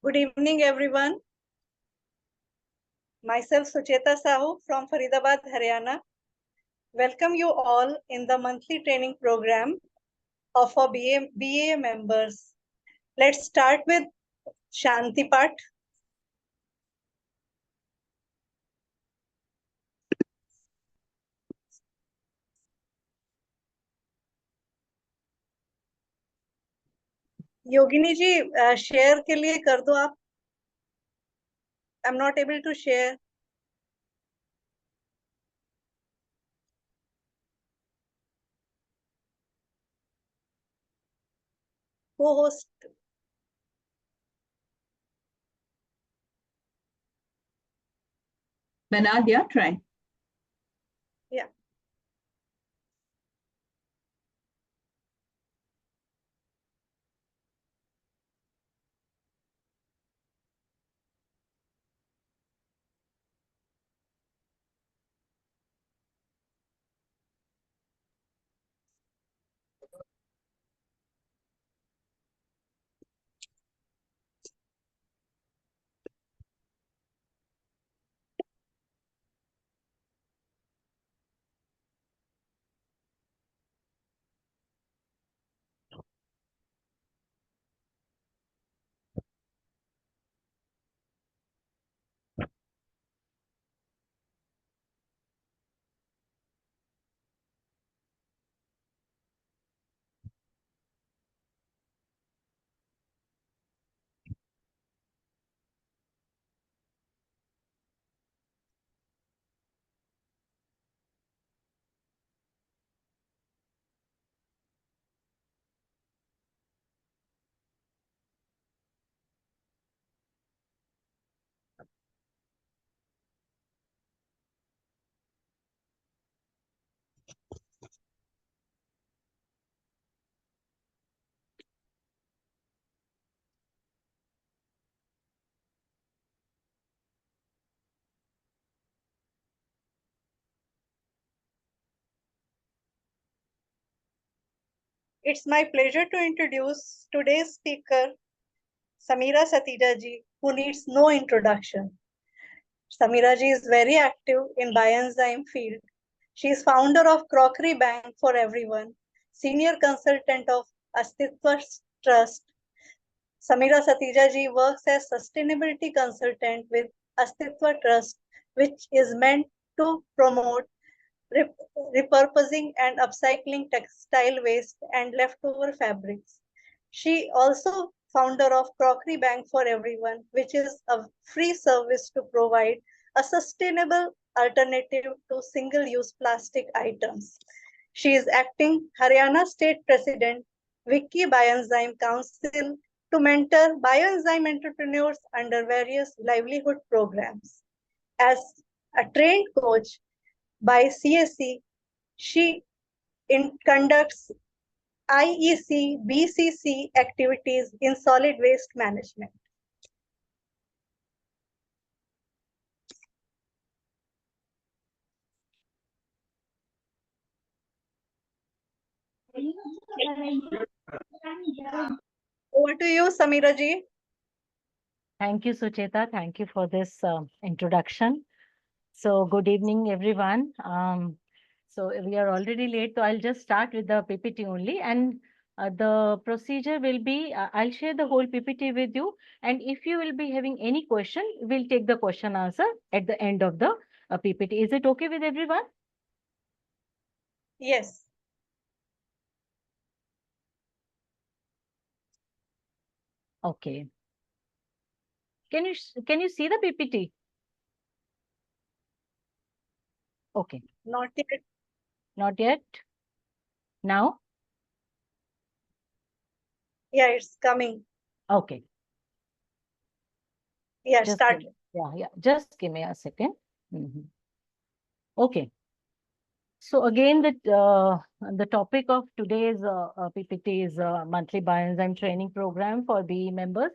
Good evening, everyone. Myself, Sucheta Sahu from Faridabad, Haryana. Welcome you all in the monthly training program of our BA members. Let's start with Shanti Part. Yogini ji share के लिए कर दो आप. I'm not able to share. Co-host. बना दिया, try. Yeah. It's my pleasure to introduce today's speaker, Sameera Satija ji, who needs no introduction. Sameera ji is very active in bioenzyme field. She is founder of Crockery Bank for Everyone, senior consultant of Astitva Trust. Sameera Satija ji works as sustainability consultant with Astitva Trust, which is meant to promote repurposing and upcycling textile waste and leftover fabrics. She also founder of Crockery Bank for Everyone, which is a free service to provide a sustainable alternative to single-use plastic items. She is acting Haryana State President, Wiki Bioenzyme Council, to mentor bioenzyme entrepreneurs under various livelihood programs. As a trained coach by CSC, she conducts IEC, BCC activities in solid waste management. Over to you, Sameera ji. Thank you, Sucheta. Thank you for this introduction. So good evening, everyone. So we are already late, so I'll just start with the PPT only. And the procedure will be, I'll share the whole PPT with you. And if you will be having any question, we'll take the question answer at the end of the PPT. Is it okay with everyone? Yes. Okay. Can you see the PPT? Okay. Not yet. Not yet. Now? Yeah, it's coming. Okay. Yeah, Just start. Yeah. Just give me a second. Okay. So again, the topic of today's PPT is monthly bioenzyme training program for BE members.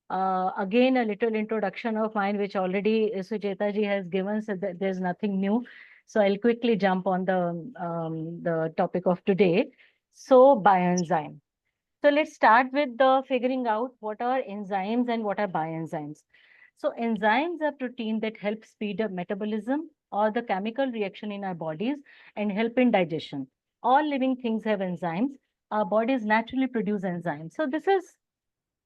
Again, a little introduction of mine, which already Sucheta ji has given, so that there's nothing new. So I'll quickly jump on the topic of today. So bioenzyme. So let's start with figuring out what are enzymes and what are bioenzymes. So enzymes are protein that help speed up metabolism or the chemical reaction in our bodies and help in digestion. All living things have enzymes. Our bodies naturally produce enzymes. So this is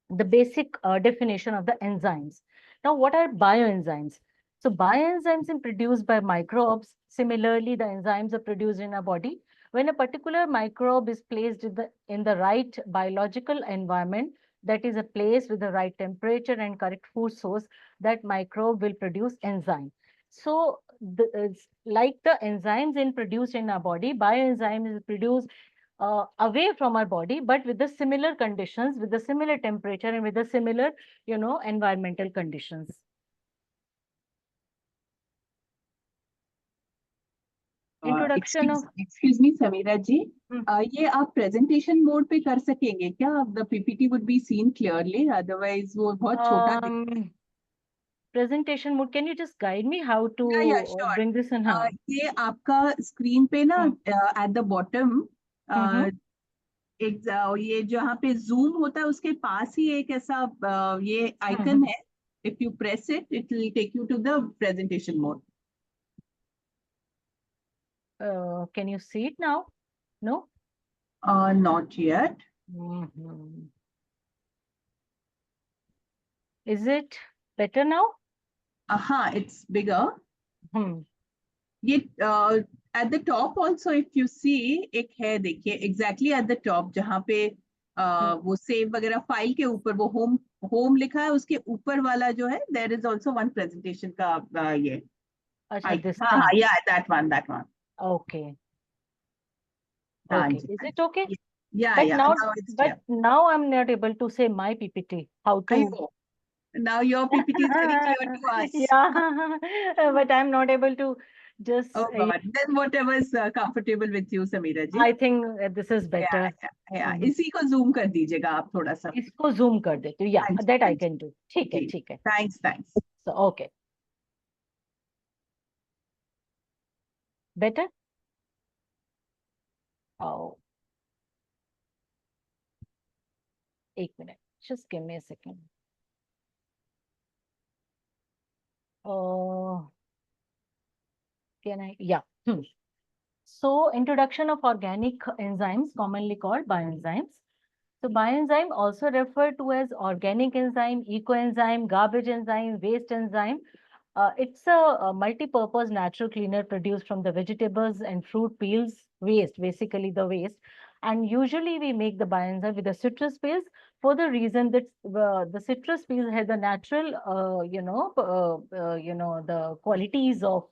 the basic definition of the enzymes. Now, what are bioenzymes? So bioenzymes are produced by microbes. Similarly, the enzymes are produced in our body. When a particular microbe is placed in the right biological environment, that is a place with the right temperature and correct food source, that microbe will produce enzyme. So like the enzymes in produced in our body, bioenzyme is produced away from our body, but with the similar conditions, with the similar temperature and with the similar, environmental conditions. Introduction of excuse me Samira ji, Hmm. ये आप presentation mode पे कर सकेंगे क्या? The PPT would be seen clearly, otherwise वो बहुत छोटा presentation mode. Can you just guide me how to या श्योर। bring this in? ये आपका स्क्रीन पे ना एट द बॉटम Mhm. एक ये जहाँ पे जूम होता है उसके पास ही एक ऐसा ये आइकन Mhm. है। If you press it, it will take you to the presentation mode. Can you see it now? No? Not yet. Mhm. Is it better now? हाँ, इट्स बिगर। Hmm. ये at the top also if you see एक है, देखिए exactly at the top जहाँ पे वो save वगैरह file के ऊपर वो होम होम लिखा है, उसके ऊपर वाला जो है there is also one presentation का ये अच्छा, this हाँ thing. हाँ, या that one that one. Okay. हाँ Okay. जी, Is it okay? या But या now, now it's but now I'm not able to say my PPT. How to? Clear. Now your PPT is very clear to us. Yeah, but I'm not able to just. Oh God, then whatever is comfortable with you, Sameera ji. I think this is Yeah, better. yeah. इसी को zoom कर दीजिएगा आप थोड़ा सा। इसको zoom कर देती हूँ. Yeah, हाँ जी, that हाँ I जी, can do. ठीक है, जी। ठीक है. Thanks, thanks. So okay, better. Oh, एक minute. Just give me a second. Oh, can I? Yeah. So introduction of organic enzymes, commonly called bioenzymes. So bioenzyme also referred to as organic enzyme, ecoenzyme, garbage enzyme, waste enzyme. It's a multi-purpose natural cleaner produced from the vegetables and fruit peels waste, basically the waste. And usually we make the bioenzyme with the citrus peels for the reason that the citrus peels have the natural, the qualities of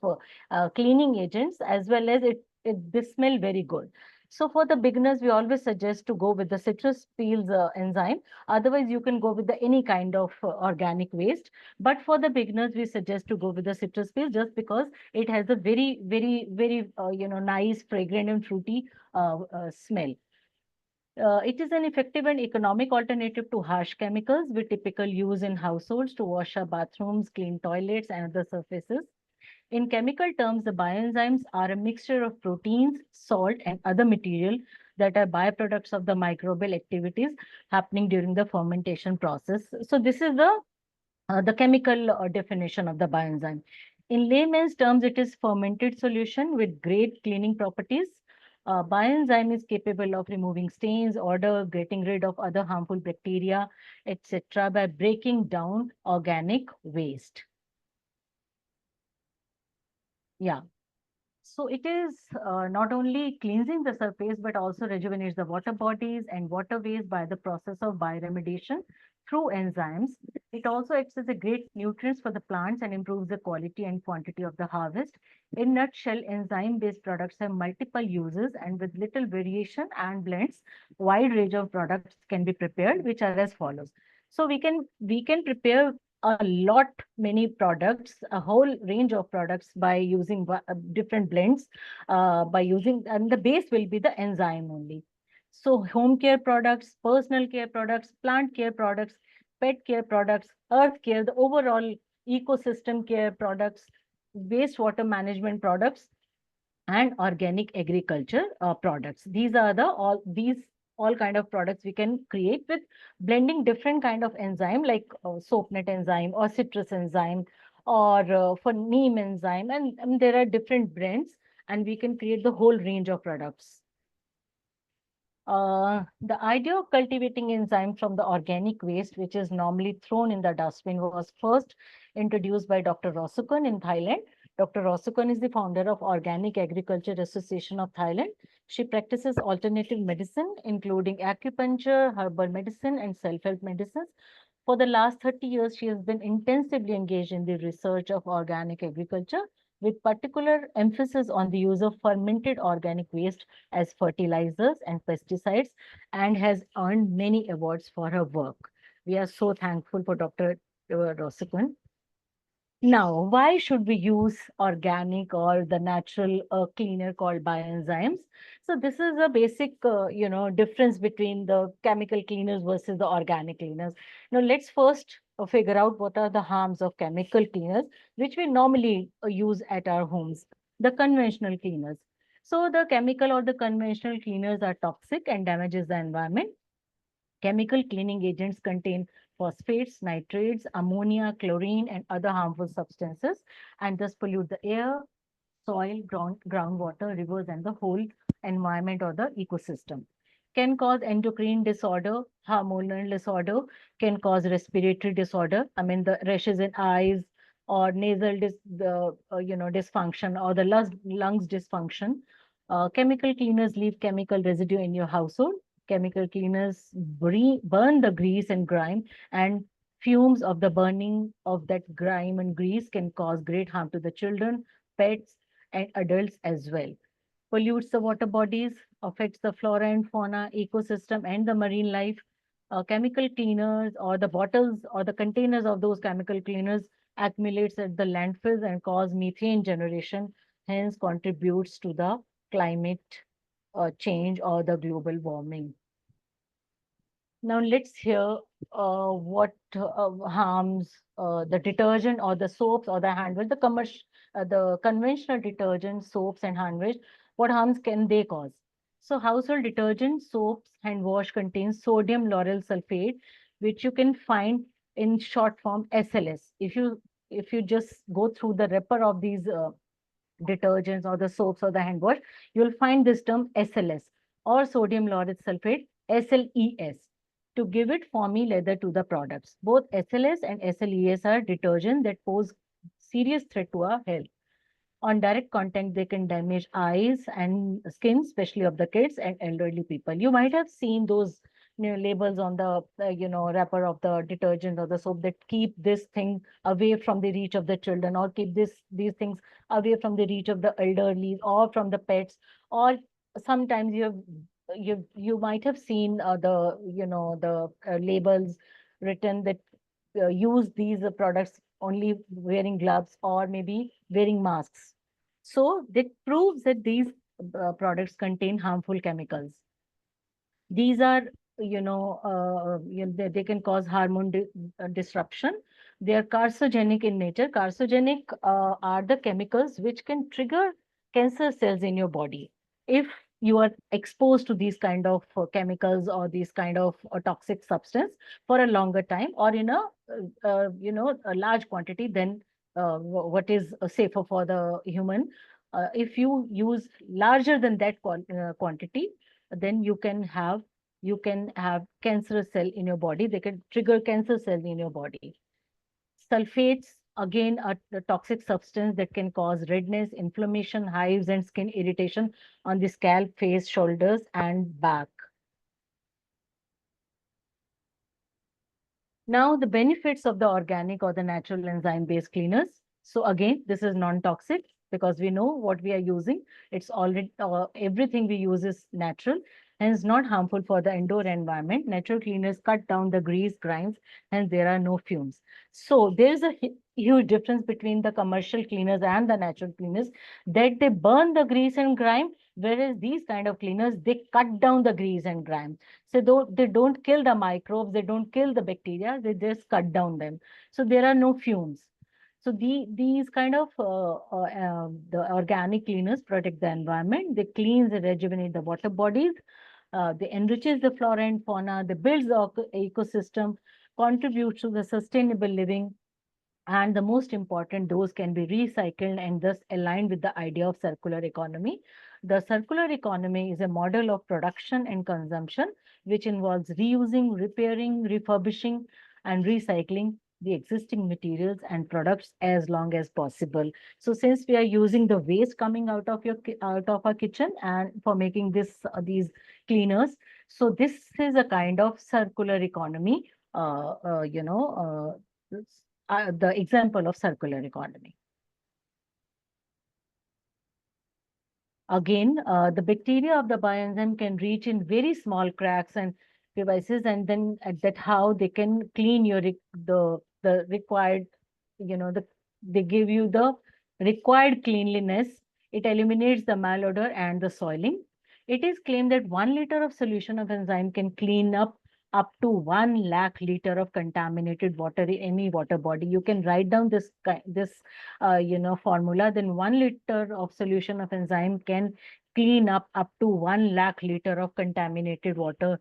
cleaning agents, as well as they smell very good. So for the beginners, we always suggest to go with the citrus peels enzyme. Otherwise, you can go with any kind of organic waste. But for the beginners, we suggest to go with the citrus peels just because it has a very, very, very, nice, fragrant and fruity smell. It is an effective and economic alternative to harsh chemicals we typically use in households to wash our bathrooms, clean toilets, and other surfaces. In chemical terms, the bioenzymes are a mixture of proteins, salt, and other material that are byproducts of the microbial activities happening during the fermentation process. So this is the chemical definition of the bioenzyme. In layman's terms, it is fermented solution with great cleaning properties. Bioenzyme is capable of removing stains, odor, getting rid of other harmful bacteria, etc. by breaking down organic waste. Yeah. So it is not only cleansing the surface, but also rejuvenates the water bodies and waterways by the process of bioremediation through enzymes. It also acts as a great nutrients for the plants and improves the quality and quantity of the harvest. In nutshell, enzyme-based products have multiple uses, and with little variation and blends, wide range of products can be prepared, which are as follows. So we can prepare a lot many products, a whole range of products by using different blends, by using, and the base will be the enzyme only. So home care products, personal care products, plant care products, pet care products, earth care, the overall ecosystem care products, wastewater management products, and organic agriculture products. These are the all these all kind of products we can create with blending different kind of enzyme like soap net enzyme or citrus enzyme or for neem enzyme, and there are different blends, and we can create the whole range of products. The idea of cultivating enzyme from the organic waste, which is normally thrown in the dustbin, was first introduced by Dr. Rosukun in Thailand. Dr. Rosukun is the founder of Organic Agriculture Association of Thailand. She practices alternative medicine, including acupuncture, herbal medicine, and self-help medicines. For the last 30 years, she has been intensively engaged in the research of organic agriculture, with particular emphasis on the use of fermented organic waste as fertilizers and pesticides, and has earned many awards for her work. We are so thankful for Dr. Rosikun. Now, why should we use organic or the natural cleaner called bioenzymes? So this is a basic, difference between the chemical cleaners versus the organic cleaners. Now, let's first figure out what are the harms of chemical cleaners, which we normally use at our homes, the conventional cleaners. So the chemical or the conventional cleaners are toxic and damages the environment. Chemical cleaning agents contain phosphates, nitrates, ammonia, chlorine, and other harmful substances, and thus pollute the air, soil, groundwater, rivers, and the whole environment or the ecosystem. Can cause endocrine disorder, hormonal disorder, can cause respiratory disorder. I mean, the rashes in eyes or nasal dysfunction or the lungs dysfunction. Chemical cleaners leave chemical residue in your household. Chemical cleaners burn the grease and grime, and fumes of the burning of that grime and grease can cause great harm to the children, pets, and adults as well. Pollutes the water bodies, affects the flora and fauna, ecosystem, and the marine life. Chemical cleaners or the bottles or the containers of those chemical cleaners accumulates at the landfills and cause methane generation, hence contributes to the climate change or the global warming. Now let's hear what harms the detergent or the soaps or the hand wash, the conventional detergent, soaps and hand wash. What harms can they cause? So household detergent, soaps, hand wash contains sodium lauryl sulfate, which you can find in short form SLS. If you just go through the wrapper of these detergents or the soaps or the hand wash, you'll find this term SLS or sodium lauryl sulfate, SLES, to give it foamy leather to the products. Both SLS and SLES are detergents that pose serious threat to our health. On direct contact, they can damage eyes and skin, especially of the kids and elderly people. You might have seen those labels on the wrapper of the detergent or the soap that keep this thing away from the reach of the children, or keep these things away from the reach of the elderly or from the pets. Or sometimes you might have seen the labels written that use these products only wearing gloves or maybe wearing masks. So that proves that these products contain harmful chemicals. These are, they can cause hormone disruption. They are carcinogenic in nature. Carcinogenic are the chemicals which can trigger cancer cells in your body. If you are exposed to these kind of chemicals or these kind of toxic substance for a longer time or in a large quantity, then what is safer for the human. If you use larger than that quantity, then you can have cancerous cell in your body. They can trigger cancer cells in your body. Sulfates, again, are the toxic substance that can cause redness, inflammation, hives, and skin irritation on the scalp, face, shoulders, and back. Now, the benefits of the organic or the natural enzyme-based cleaners. So again, this is non-toxic because we know what we are using. It's already, everything we use is natural, hence not harmful for the indoor environment. Natural cleaners cut down the grease, grimes, hence there are no fumes. So there is a huge difference between the commercial cleaners and the natural cleaners, that they burn the grease and grime, whereas these kind of cleaners, they cut down the grease and grime. So they don't kill the microbes, they don't kill the bacteria, they just cut down them. So there are no fumes. So these kind of the organic cleaners protect the environment. They cleanse and rejuvenate the water bodies. They enriches the flora and fauna, they builds the ecosystem, contributes to the sustainable living, and the most important, those can be recycled and thus aligned with the idea of circular economy. The circular economy is a model of production and consumption which involves reusing, repairing, refurbishing, and recycling the existing materials and products as long as possible. So since we are using the waste coming out of our kitchen and for making these cleaners, so this is a kind of circular economy, the example of circular economy. Again, the bacteria of the bioenzyme can reach in very small cracks and crevices, and then at that how they can clean your the required, they give you the required cleanliness. It eliminates the malodor and the soiling. It is claimed that 1 liter of solution of enzyme can clean up to 1 lakh liter of contaminated water in any water body. You can write down this formula. Then 1 liter of solution of enzyme can clean up to 1 lakh liter of contaminated water.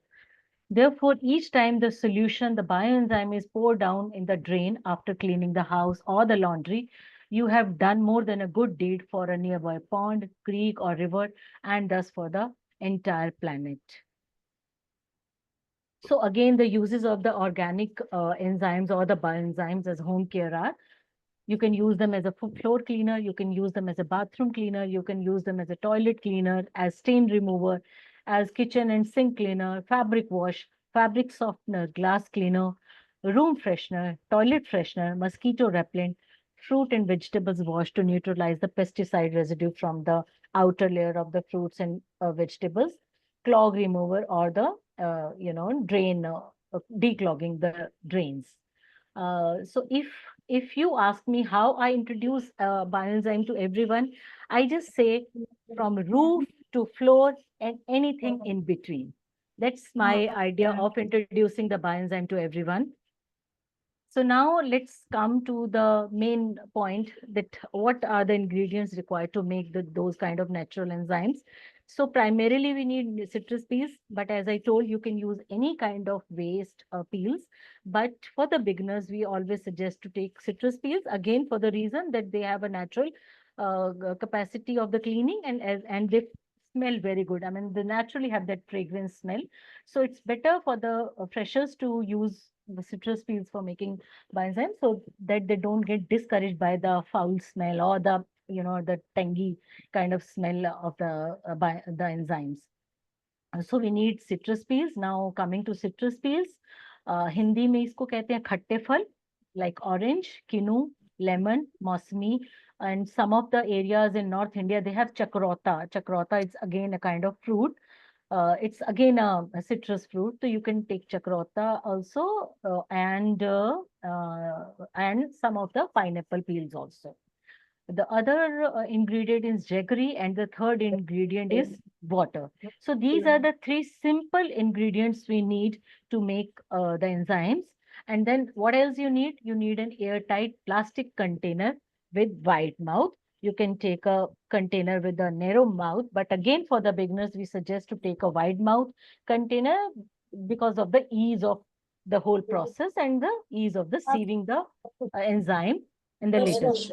Therefore, each time the solution, the bioenzyme, is poured down in the drain after cleaning the house or the laundry, you have done more than a good deed for a nearby pond, creek, or river, and thus for the entire planet. So again, the uses of the organic enzymes or the bioenzymes as home care are: you can use them as a floor cleaner, you can use them as a bathroom cleaner, you can use them as a toilet cleaner, as stain remover, as kitchen and sink cleaner, fabric wash, fabric softener, glass cleaner, room freshener, toilet freshener, mosquito repellent, fruit and vegetables wash to neutralize the pesticide residue from the outer layer of the fruits and vegetables, clog remover, or the drain, declogging the drains. So if you ask me how I introduce bioenzyme to everyone, I just say from roof to floor and anything in between. That's my idea of introducing the bioenzyme to everyone. So now let's come to the main point, that what are the ingredients required to make those kind of natural enzymes. So primarily we need citrus peels, but as I told, you can use any kind of waste peels. But for the beginners, we always suggest to take citrus peels, again for the reason that they have a natural capacity of the cleaning, and they smell very good. I mean, they naturally have that fragrance smell. So it's better for the freshers to use the citrus peels for making bioenzyme, so that they don't get discouraged by the foul smell or the tangy kind of smell of the enzymes. So we need citrus peels. Now coming to citrus peels, Hindi में इसको कहते हैं खट्टे फल, like orange, kinu, lemon, mosmi, and some of the areas in North India they have chakrota. Chakrota is again a kind of fruit. It's again a citrus fruit, so you can take chakrota also, and some of the pineapple peels also. The other ingredient is jaggery, and the third ingredient is water. So these are the three simple ingredients we need to make the enzymes. And then what else you need? You need an airtight plastic container with wide mouth. You can take a container with a narrow mouth, but again, for the beginners, we suggest to take a wide mouth container because of the ease of the whole process and the ease of the sieving the enzyme in the later stage.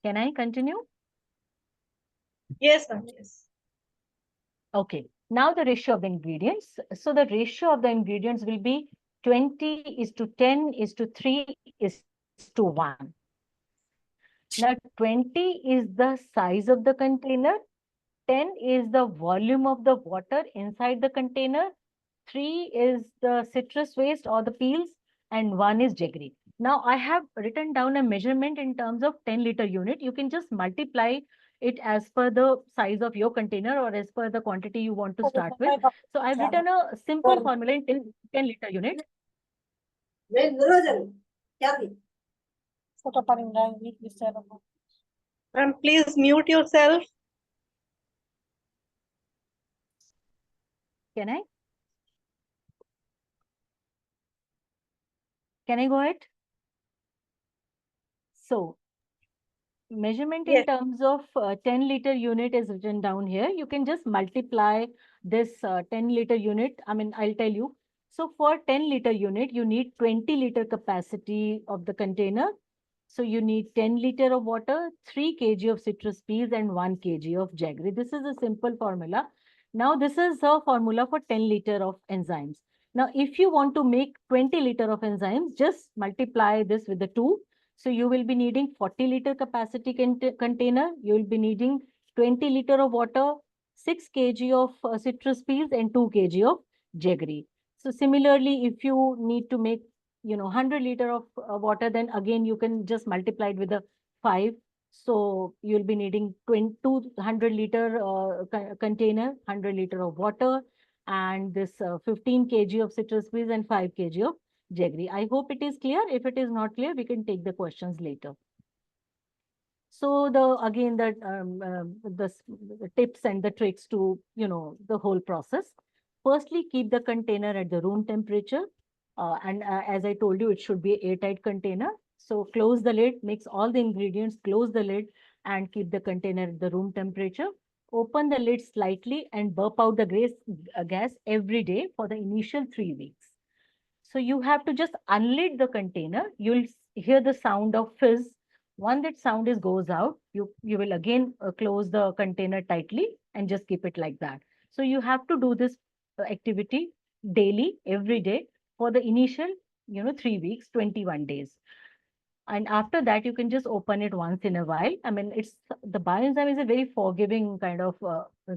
Can I continue? Yes, ma'am. Yes. Okay. Now the ratio of the ingredients. So the ratio of the ingredients will be 20:10:3:1. Now 20 is the size of the container, 10 is the volume of the water inside the container, 3 is the citrus waste or the peels, and 1 is jaggery. Now I have written down a measurement in terms of 10-liter unit. You can just multiply it as per the size of your container or as per the quantity you want to start with. So I've written a simple formula in 10-liter unit. Ma'am, please mute yourself. Can I? Can I go ahead? So measurement in Yes. terms of 10-liter unit is written down here. You can just multiply this 10-liter unit. I mean, I'll tell you. So for 10-liter unit, you need 20-liter capacity of the container. So you need 10 liter of water, 3 kg of citrus peels, and 1 kg of jaggery. This is a simple formula. Now, this is a formula for 10 liter of enzymes. Now, if you want to make 20 liter of enzymes, just multiply this with the 2. So you will be needing 40-liter capacity container. You will be needing 20 liter of water, 6 kg of citrus peels, and 2 kg of jaggery. So similarly, if you need to make 100 liter of water, then again you can just multiply it with a 5. So you'll be needing 200-liter container, 100 liter of water, and this 15 kg of citrus peels and 5 kg of jaggery. I hope it is clear. If it is not clear, we can take the questions later. So the tips and the tricks to the whole process. Firstly, keep the container at the room temperature, and as I told you, it should be an airtight container. So close the lid, mix all the ingredients, close the lid, and keep the container at the room temperature. Open the lid slightly and burp out the gas every day for the initial 3 weeks. So you have to just unlid the container. You'll hear the sound of fizz. Once that sound goes out, you will again close the container tightly and just keep it like that. So you have to do this activity daily, every day for the initial 3 weeks, 21 days. And after that, you can just open it once in a while. I mean, the bioenzyme is a very forgiving kind of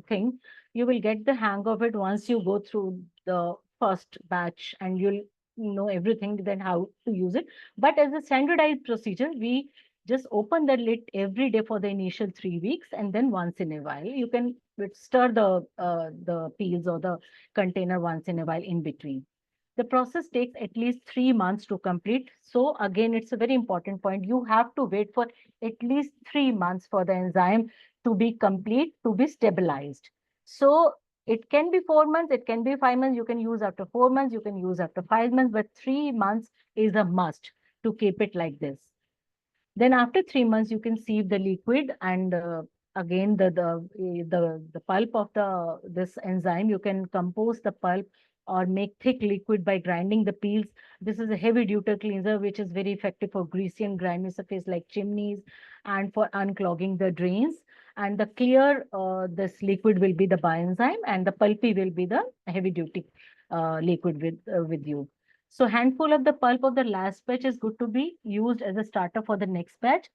thing. You will get the hang of it once you go through the first batch, and you'll know everything then how to use it. But as a standardized procedure, we just open the lid every day for the initial 3 weeks, and then once in a while you can stir the peels or the container once in a while in between. The process takes at least 3 months to complete. So again, it's a very important point. You have to wait for at least 3 months for the enzyme to be complete, to be stabilized. So it can be 4 months, it can be 5 months. You can use after 4 months, you can use after 5 months, but 3 months is a must to keep it like this. Then after 3 months, you can sieve the liquid, and again the pulp of this enzyme. You can compose the pulp or make thick liquid by grinding the peels. This is a heavy duty cleanser which is very effective for greasy and grimy surface like chimneys and for unclogging the drains. And the clear this liquid will be the bioenzyme, and the pulpy will be the heavy duty liquid with you. So handful of the pulp of the last batch is good to be used as a starter for the next batch.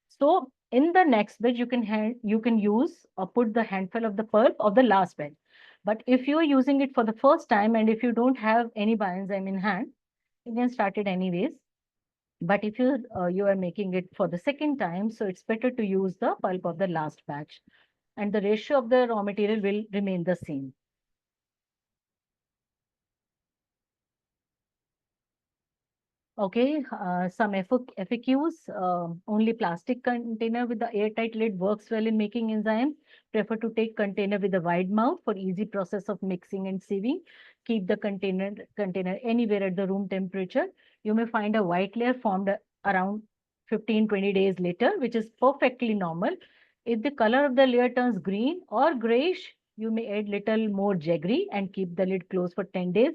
So in the next batch, you can use or put the handful of the pulp of the last batch. But if you are using it for the first time, and if you don't have any bioenzyme in hand, you can start it anyways. But if you are making it for the second time, so it's better to use the pulp of the last batch, and the ratio of the raw material will remain the same. Okay, some FAQs. Only plastic container with the airtight lid works well in making enzymes. Prefer to take container with a wide mouth for easy process of mixing and sieving. Keep the container anywhere at the room temperature. You may find a white layer formed around 15-20 days later, which is perfectly normal. If the color of the layer turns green or grayish, you may add little more jaggery and keep the lid closed for 10 days.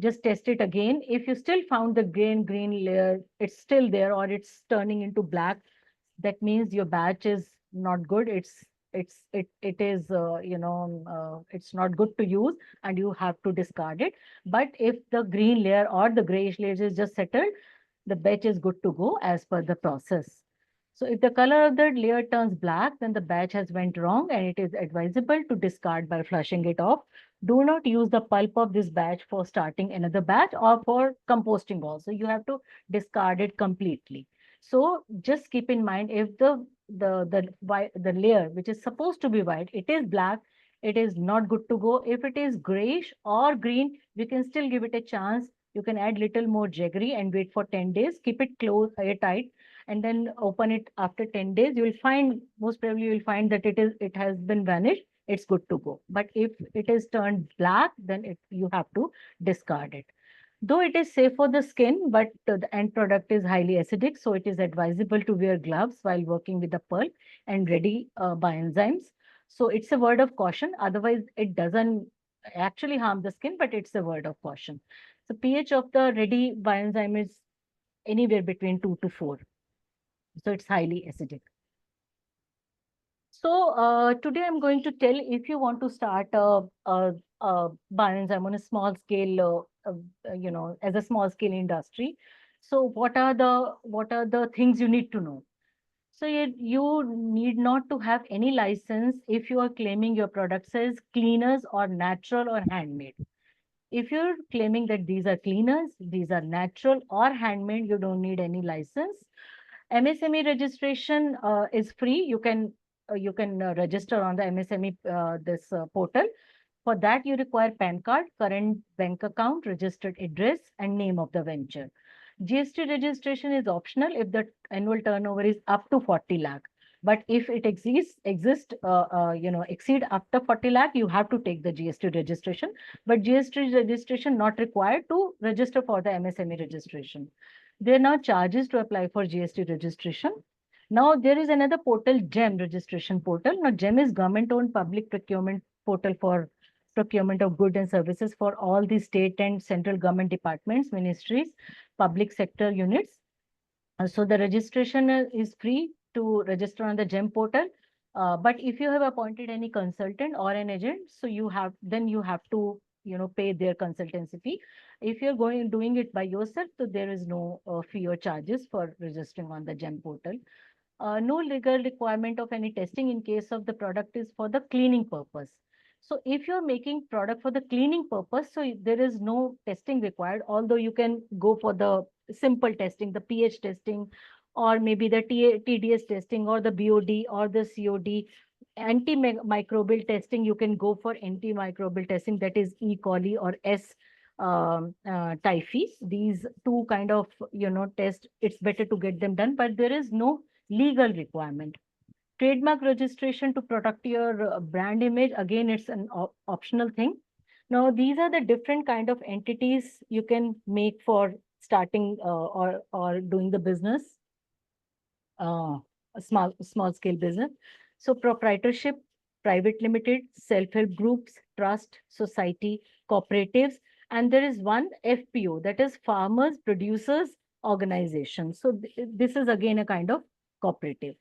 Just test it again. If you still found the green layer, it's still there or it's turning into black, that means your batch is not good. It is it's not good to use, and you have to discard it. But if the green layer or the grayish layer is just settled, the batch is good to go as per the process. So if the color of the layer turns black, then the batch has went wrong, and it is advisable to discard by flushing it off. Do not use the pulp of this batch for starting another batch or for composting also. You have to discard it completely. So just keep in mind, if the layer which is supposed to be white, it is black, it is not good to go. If it is grayish or green, we can still give it a chance. You can add little more jaggery and wait for 10 days. Keep it closed, airtight, and then open it after 10 days. You will find, most probably you will find that it has been vanished. It's good to go. But if it is turned black, then you have to discard it. Though it is safe for the skin, but the end product is highly acidic, so it is advisable to wear gloves while working with the pulp and ready bioenzymes. So it's a word of caution. Otherwise, it doesn't actually harm the skin, but it's a word of caution. So pH of the ready bioenzyme is anywhere between 2 to 4. So it's highly acidic. So today I'm going to tell, if you want to start a bioenzyme on a small scale, as a small scale industry. So what are the things you need to know? So you need not to have any license if you are claiming your products as cleaners or natural or handmade. If you're claiming that these are cleaners, these are natural or handmade, you don't need any license. MSME registration is free. You can register on the MSME this portal. For that, you require PAN card, current bank account, registered address, and name of the venture. GST registration is optional if the annual turnover is up to 40 lakh. But if it exceed up to 40 lakh, you have to take the GST registration. But GST registration not required to register for the MSME registration. There are now charges to apply for GST registration. Now there is another portal, GEM registration portal. Now GEM is government-owned public procurement portal for procurement of goods and services for all the state and central government departments, ministries, public sector units. So the registration is free to register on the GEM portal. But if you have appointed any consultant or an agent, so you have to pay their consultancy fee. If you're doing it by yourself, so there is no fee or charges for registering on the GEM portal. No legal requirement of any testing in case of the product is for the cleaning purpose. So if you're making product for the cleaning purpose, so there is no testing required, although you can go for the simple testing, the pH testing, or maybe the TDS testing, or the BOD, or the COD. Antimicrobial testing, you can go for antimicrobial testing, that is E. coli or S. Typhi. These two kind of tests, it's better to get them done, but there is no legal requirement. Trademark registration to protect your brand image, again, it's an optional thing. Now, these are the different kind of entities you can make for starting or doing the business, a small scale business. So proprietorship, private limited, self-help groups, trust, society, cooperatives, and there is one FPO, that is farmers, producers, organization. So this is again a kind of cooperative.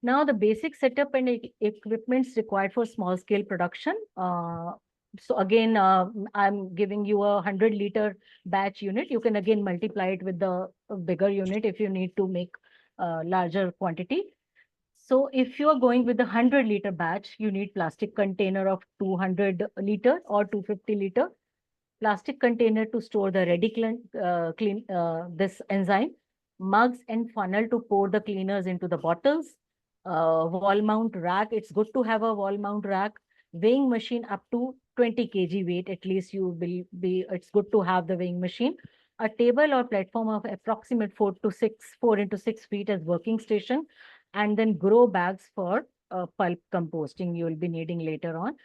Now the basic setup and equipments required for small scale production. So again, I'm giving you a 100-liter batch unit. You can again multiply it with the bigger unit if you need to make a larger quantity. So if you are going with the 100-liter batch, you need plastic container of 200 liter or 250 liter. Plastic container to store the ready clean this enzyme, mugs and funnel to pour the cleaners into the bottles, wall mount rack. It's good to have a wall mount rack, weighing machine up to 20 kg weight. At least you will be, it's good to have the weighing machine, a table or platform of approximate 4 into 6 feet as working station, and then grow bags for pulp composting you will be needing later on.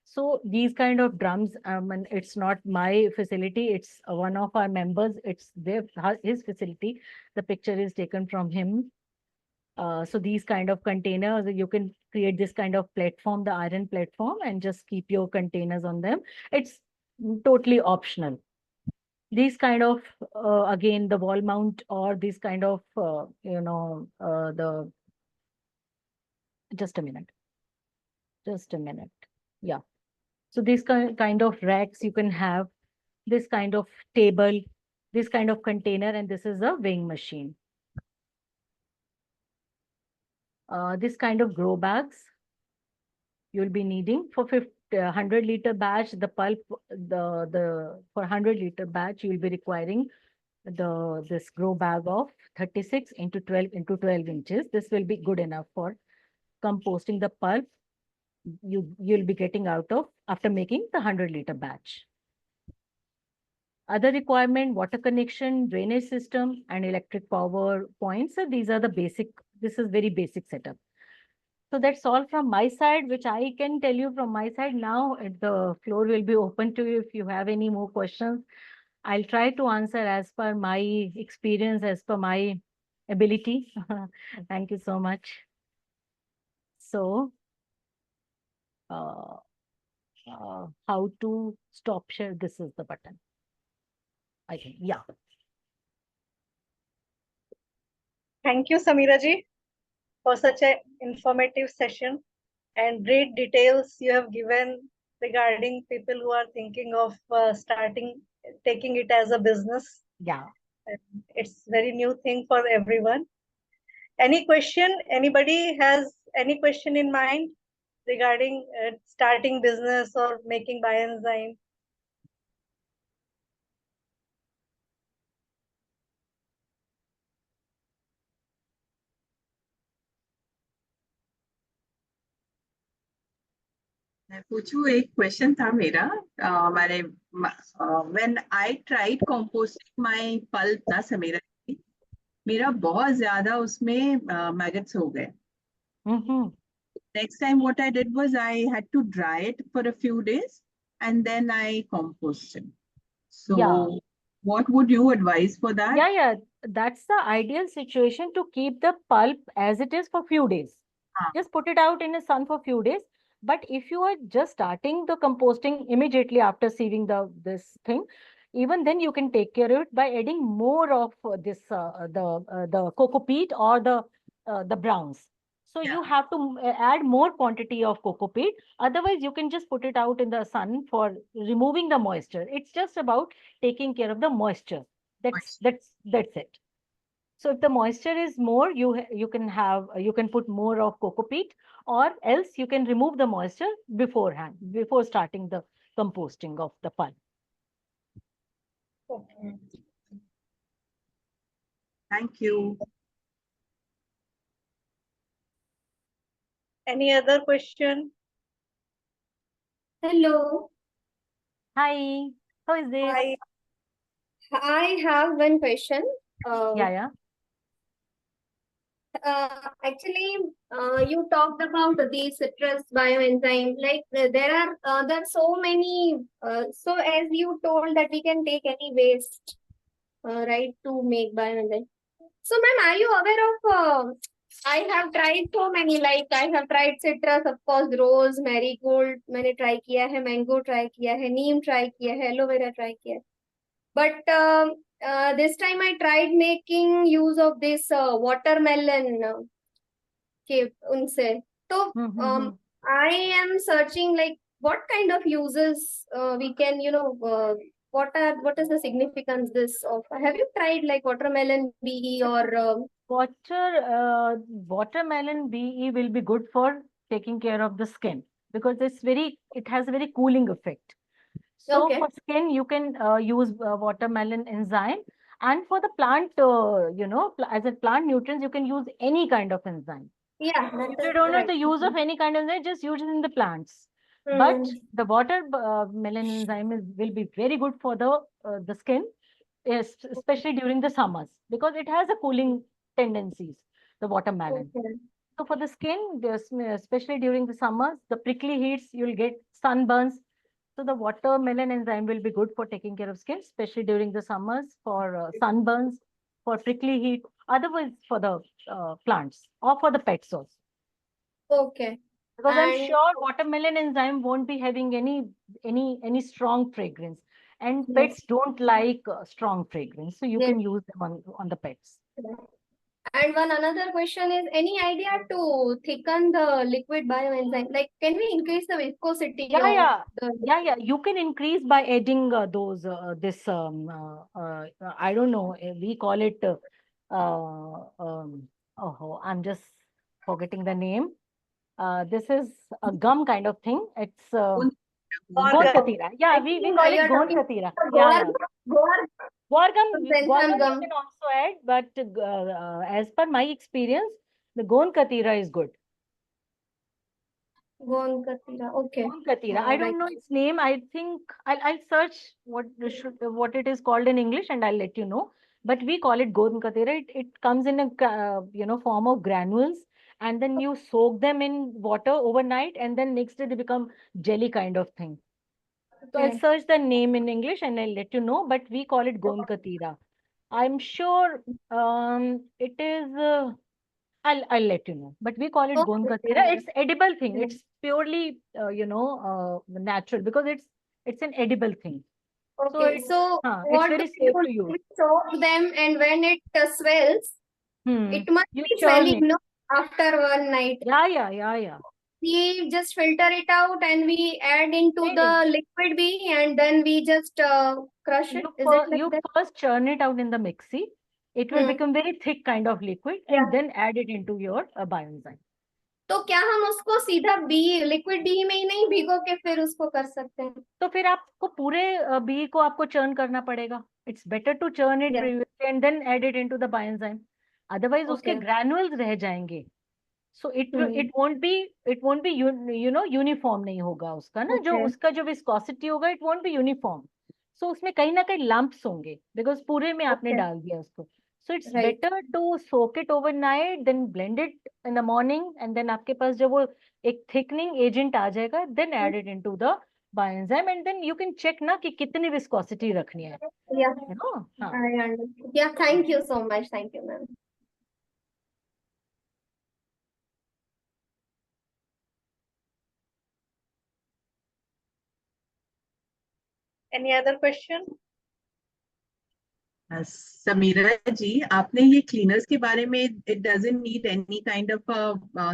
So these kind of drums, and it's not my facility, it's one of our members, it's his facility. The picture is taken from him. So these kind of containers, you can create this kind of platform, the iron platform, and just keep your containers on them. It's totally optional. These kind of, again, the wall mount or these kind of, just a minute. Yeah. So these kind of racks you can have, this kind of table, this kind of container, and this is a weighing machine. This kind of grow bags you'll be needing for 100-liter batch. The pulp, for 100-liter batch you'll be requiring this grow bag of 36 into 12 into 12 inches. This will be good enough for composting the pulp you'll be getting out of after making the 100-liter batch. Other requirement, water connection, drainage system, and electric power points. So these are the basic, this is very basic setup. So that's all from my side, which I can tell you from my side. Now the floor will be open to you if you have any more questions. I'll try to answer as per my experience, as per my ability. Thank you so much. So, how to stop share? This is the button. I think, yeah. Thank you, Sameera ji, for such an informative session and great details you have given regarding people who are thinking of taking it as a business. Yeah. It's very new thing for everyone. Any question? Anybody has any question in mind regarding starting business or making bioenzyme? मैं पूछूं, एक question था मेरा। मैंने when I tried composting my pulp ना समीरा, मेरा बहुत ज्यादा उसमें मैगट्स हो गए। Mm-hmm. Next time what I did was I had to dry it for a few days and then I composted. So Yeah. what would you advise for that? Yeah. That's the ideal situation to keep the pulp as it is for few days. Just put it out in the sun for few days. But if you are just starting the composting immediately after sieving this thing, even then you can take care of it by adding more of the coco peat or the browns. So you have to add more quantity of coco peat. Otherwise, you can just put it out in the sun for removing the moisture. It's just about taking care of the moisture. That's it. So if the moisture is more, you can put more of coco peat, or else you can remove the moisture beforehand, before starting the composting of the pulp. Okay. Thank you. Any other question? Hello. Hi, how is this? Hi. I have one question. Yeah. Actually, you talked about the citrus bioenzyme. Like there are so many. So as you told that we can take any waste, right, to make bioenzyme. So, ma'am, are you aware of? I have tried so many. Like I have tried citrus, of course, rose, marigold. मैंने try किया है, mango try किया है, neem try किया है, aloe vera try किया है. But this time I tried making use of this watermelon के उनसे. So I am searching like what kind of uses we can, what is the significance this of? Have you tried like watermelon BE or Watermelon BE will be good for taking care of the skin, because it has a very cooling effect. So okay. for skin, you can use watermelon enzyme, and for the plant, as a plant nutrients, you can use any kind of enzyme. Yeah, If you don't know the use of any kind of enzyme, just use it in the plants. But the watermelon enzyme will be very good for the skin, especially during the summers, because it has a cooling tendencies, the watermelon. Okay. So for the skin, especially during the summers, the prickly heats, you'll get sunburns. So the watermelon enzyme will be good for taking care of skin, especially during the summers, for sunburns, for prickly heat, otherwise for the plants or for the pets also. Okay. Because I'm sure watermelon enzyme won't be having any strong fragrance, and pets don't like strong fragrance, so you can use them on the pets. And another question is, any idea to thicken the liquid bioenzyme? Like, can we increase the viscosity Yeah. of the... Yeah. You can increase by adding I don't know, we call it, I'm just forgetting the name. This is a gum kind of thing. It's Gond Katira. Yeah, we call it Gond Katira. Yeah. Gorgum you can also add, but as per my experience, the Gond Katira is good. Gond Katira. Okay. Gond Katira. I don't know its name. I think I'll search what it is called in English, and I'll let you know. But we call it Gond Katira. It comes in a form of granules, and then you soak them in water overnight, and then next day they become jelly kind of thing. So I'll Okay. search the name in English and I'll let you know, but we call it Gondkatira. I'm sure it is, I'll let you know, but we call it Okay. Gondkatira. It's edible thing. Yeah. It's purely, natural, because it's an edible thing. So Okay, it's, so it's what very do we safe do? to use. We soak them, and when it swells, it must You be churn swelling, it. no? After one night, Yeah. we just filter it out and we add into Hey, the liquid B, and then we just crush it. Is it like you that? first churn it out in the mixie. It will Hmm. become very thick kind of liquid, Yeah. and then add it into your bioenzyme. तो क्या हम उसको सीधा liquid B में ही नहीं भिगो के फिर उसको कर सकते हैं? तो फिर आपको पूरे बी को आपको चर्न करना पड़ेगा. It's better to churn it Yeah. previously and then add it into the bioenzyme. Otherwise उसके Okay. granules रह जाएंगे. So it won't be uniform नहीं होगा उसका ना, जो Okay. उसका जो viscosity होगा, it won't be uniform. So उसमें कहीं ना कहीं lumps होंगे, because पूरे में आपने Okay. डाल दिया उसको. So it's Right. better to soak it overnight, then blend it in the morning, and then आपके पास जब वो एक thickening agent आ जाएगा, then add it into the bioenzyme, and then you can check ना कि कितनी viscosity रखनी है. Yeah. You know? हाँ. I understand. Yeah, thank you so much. Thank you, ma'am. Any other question? Samira जी, आपने ये क्लीनर्स के बारे में it doesn't need any kind of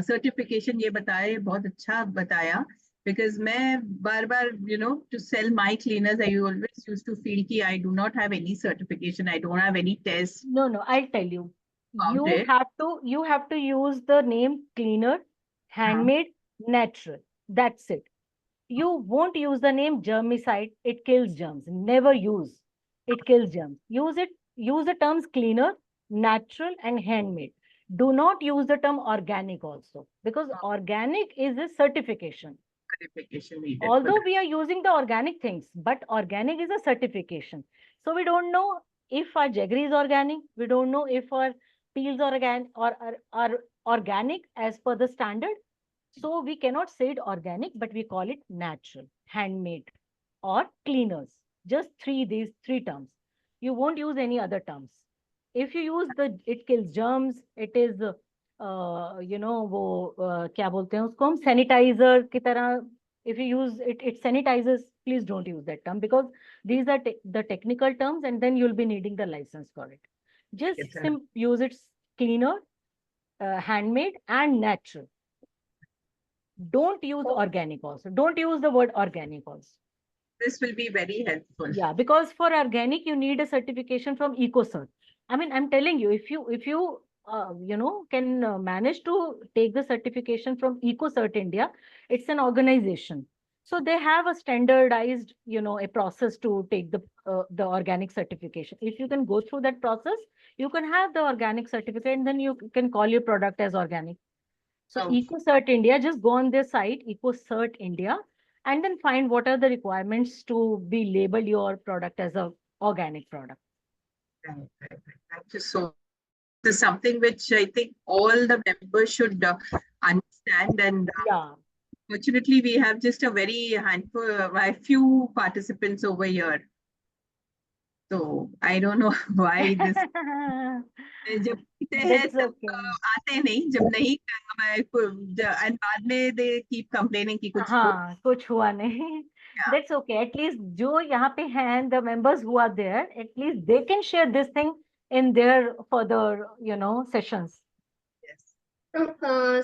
certification ये बताया, बहुत अच्छा बताया. बिकॉज मैं बार बार to sell my cleaners I always used to feel कि I do not have any certification, I don't have any test. No, I'll tell you. About You it. have to use the name cleaner, handmade, natural. That's it. You won't use the name germicide. It kills germs. Never use. It kills germs. Use the terms cleaner, natural, and handmade. Do not use the term organic also, because organic is a certification. Certification needed. Although we are using the organic things, but organic is a certification. So we don't know if our jaggery is organic. We don't know if our peels are organic as per the standard. So we cannot say it organic, but we call it natural, handmade, or cleaners. Just these three terms. You won't use any other terms. If you use it kills germs, it is, वो क्या बोलते हैं उसको हम, sanitizer की तरह. If you use it, it sanitizes. Please don't use that term, because these are the technical terms, and then you'll be needing the license for it. Just Yes, use it cleaner, handmade, and natural. Don't use organic also. Don't use the word organic also. this will be very helpful. Yeah, because for organic, you need a certification from EcoCert. I mean, I'm telling you, if you can manage to take the certification from EcoCert India, it's an organization. So they have a standardized, a process to take the organic certification. If you can go through that process, you can have the organic certificate, and then you can call your product as organic. So EcoCert India, just go on their site, EcoCert India, and then find what are the requirements to be labeled your product as a organic product. Thank you so much. This is something which I think all the members should understand, and Yeah. fortunately we have just a few participants over here. So I don't know why this. जब हैं तब आते नहीं, जब नहीं and बाद में they keep complaining कि कुछ कुछ हुआ नहीं. That's okay. At least जो यहाँ पे हैं, the members who are there, at least they can share this thing in their further, sessions. Yes.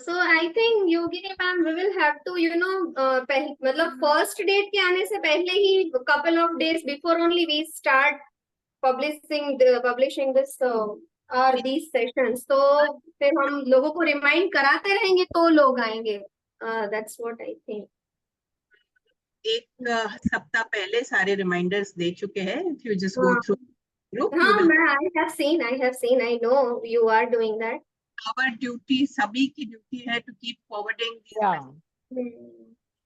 So I think Yogini ma'am, we will have to, मतलब first date के आने से पहले ही couple of days before only we start publishing this these sessions. So फिर हम लोगों को remind कराते रहेंगे तो लोग आएंगे. That's what I think. एक सप्ताह पहले सारे रिमाइंडर्स दे चुके हैं. If you just go through group, I have seen. I know you are doing that. Our duty, सभी की duty है to keep forwarding these messages.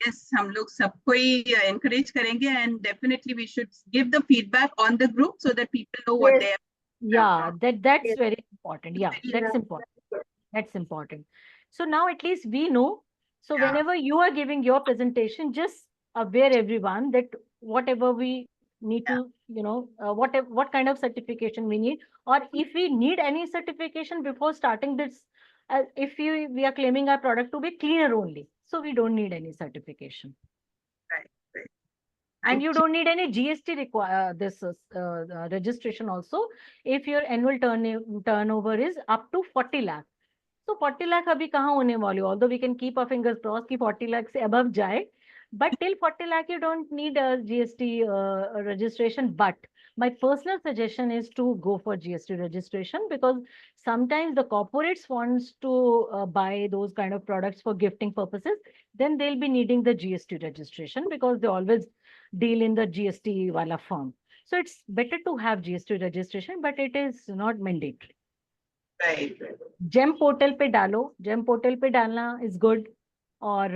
Yes, हम लोग सबको ही encourage करेंगे, and definitely we should give the feedback on the group so that people know what they have. Yeah, that's very important. Yeah, that's important. That's important. So now at least we know. So Yeah. whenever you are giving your presentation, just aware everyone that whatever we need to, what kind of certification we need, or if we need any certification before starting this, if we are claiming our product to be cleaner only, so we don't need any certification. Right, right. And you don't need any GST registration also if your annual turnover is up to 40 lakh. So 40 lakh अभी कहाँ होने वाली, although we can keep our fingers crossed कि 40 lakh से above जाए, but till 40 lakh you don't need a GST registration. But my personal suggestion is to go for GST registration, because sometimes the corporates wants to buy those kind of products for gifting purposes, then they'll be needing the GST registration because they always deal in the GST wala form. So it's better to have GST registration, but it is not mandatory. Right. GeM portal पे डालो, GeM portal पे डालना is good, और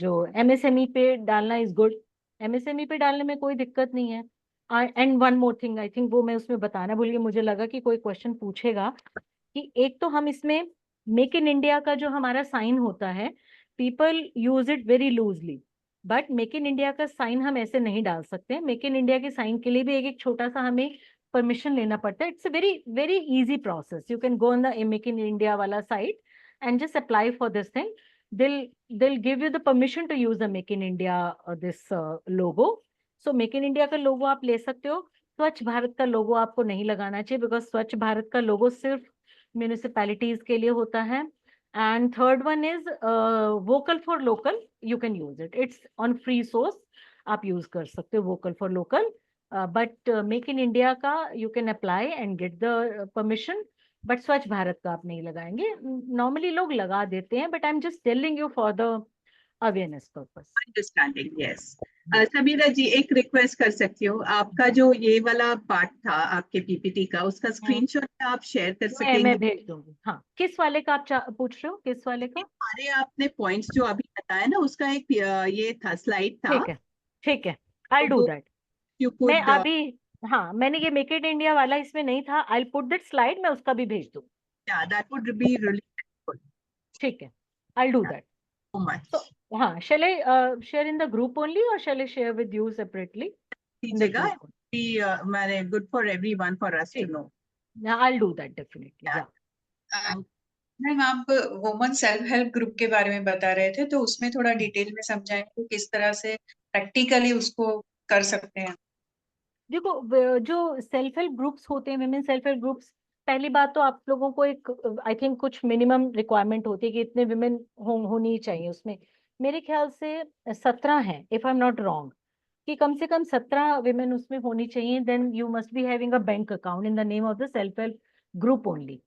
जो MSME पे डालना is good, MSME पे डालने में कोई दिक्कत नहीं है. And one more thing, I think वो मैं उसमें बताना भूल गई, मुझे लगा कि कोई क्वेश्चन पूछेगा कि एक तो हम इसमें मेक इन इंडिया का जो हमारा साइन होता है, people use it very loosely, but make in India का साइन हम ऐसे नहीं डाल सकते. मेक इन इंडिया के साइन के लिए भी एक छोटा सा हमें परमिशन लेना पड़ता है. It's a very very easy process. You can go on the make in India वाला site and just apply for this thing. they'll give you the permission to use the make in India this logo. So make in India का लोगो आप ले सकते हो. स्वच्छ भारत का लोगो आपको नहीं लगाना चाहिए, बिकॉज स्वच्छ भारत का लोगो सिर्फ म्यूनिसिपैलिटीज के लिए होता है. And third one is vocal for local. You can use it, it's on free source, आप यूज कर सकते हो vocal for local. But make in India का you can apply and get the permission, but Swachh Bharat का आप नहीं लगाएंगे. Normally लोग लगा देते हैं, but I am just telling you for the awareness purpose. Understanding, yes. Samira ji, एक रिक्वेस्ट कर सकती हूँ, आपका जो ये वाला पार्ट था आपके पीपीटी का, उसका स्क्रीनशॉट आप शेयर कर सकेंगे? मैं भेज दूंगी. हाँ, किस वाले का आप पूछ रहे हो, किस वाले का? अरे आपने पॉइंट्स जो अभी बताया ना, उसका एक ये था, स्लाइड था. ठीक है, ठीक है, आई डू दैट. मैं अभी, हाँ, मैंने ये मेक इट इंडिया वाला इसमें नहीं था. आई पुट दैट स्लाइड, मैं उसका भी भेज दूँ. That would be really helpful. ठीक है, I do that. So much. So, हाँ, shall I share in the group only or shall I share with you separately? दीजिएगा, मैंने good for everyone for us to know. Yeah, I'll do that definitely. Yeah. Ma'am, आप woman self help group के बारे में बता रहे थे, तो उसमें थोड़ा डिटेल में समझाएं कि किस तरह से प्रैक्टिकली उसको कर सकते हैं. देखो, जो सेल्फ हेल्प ग्रुप्स होते हैं, विमेन सेल्फ हेल्प ग्रुप्स, पहली बात तो आप लोगों को एक, आई थिंक कुछ मिनिमम रिक्वायरमेंट होती है कि इतने विमेन होनी चाहिए उसमें. मेरे ख्याल से 17 हैं, if I am not wrong, कि कम से कम 17 विमेन उसमें होनी चाहिए. Then you must be having a bank account in the name of the self help group only.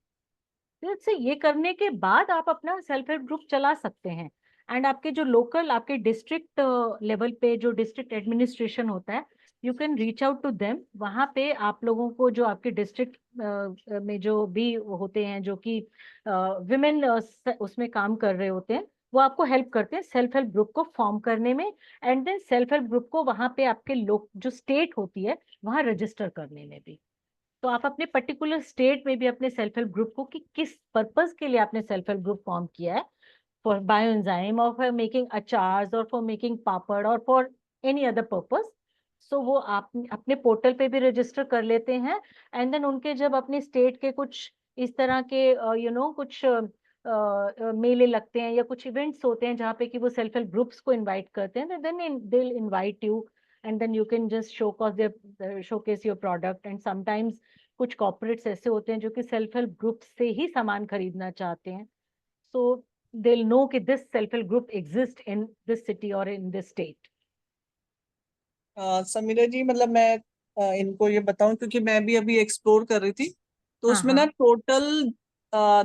से ये करने के बाद आप अपना सेल्फ हेल्प ग्रुप चला सकते हैं. एंड आपके जो लोकल, आपके डिस्ट्रिक्ट लेवल पे जो डिस्ट्रिक्ट एडमिनिस्ट्रेशन होता है, you can reach out to them. वहाँ पे आप लोगों को, जो आपके डिस्ट्रिक्ट में जो भी होते हैं, जो कि विमेन उसमें काम कर रहे होते हैं, वो आपको हेल्प करते हैं सेल्फ हेल्प ग्रुप को फॉर्म करने में. And then self help group को वहाँ पे आपके लोग जो स्टेट होती है वहाँ रजिस्टर करने में भी. तो आप अपने पर्टिकुलर स्टेट में भी अपने सेल्फ हेल्प ग्रुप को, कि किस पर्पस के लिए आपने सेल्फ हेल्प ग्रुप फॉर्म किया है, फॉर बायोएंजाइम और फॉर मेकिंग अचार्स और फॉर मेकिंग पापड़ और फॉर एनी अदर पर्पस. सो वो आप अपने पोर्टल पे भी रजिस्टर कर लेते हैं. एंड देन उनके जब अपने स्टेट के कुछ इस तरह के कुछ मेले लगते हैं या कुछ इवेंट्स होते हैं जहाँ पे कि वो सेल्फ हेल्प ग्रुप्स को इनवाइट करते हैं, then they will invite you and then you can just showcase your product. And sometimes कुछ corporates ऐसे होते हैं जो कि self help group से ही सामान खरीदना चाहते हैं. So they'll know कि this self help group exists in this city or in this state. Samira जी, मतलब मैं इनको ये बताऊं, क्योंकि मैं भी अभी एक्सप्लोर कर रही थी, तो उसमें ना टोटल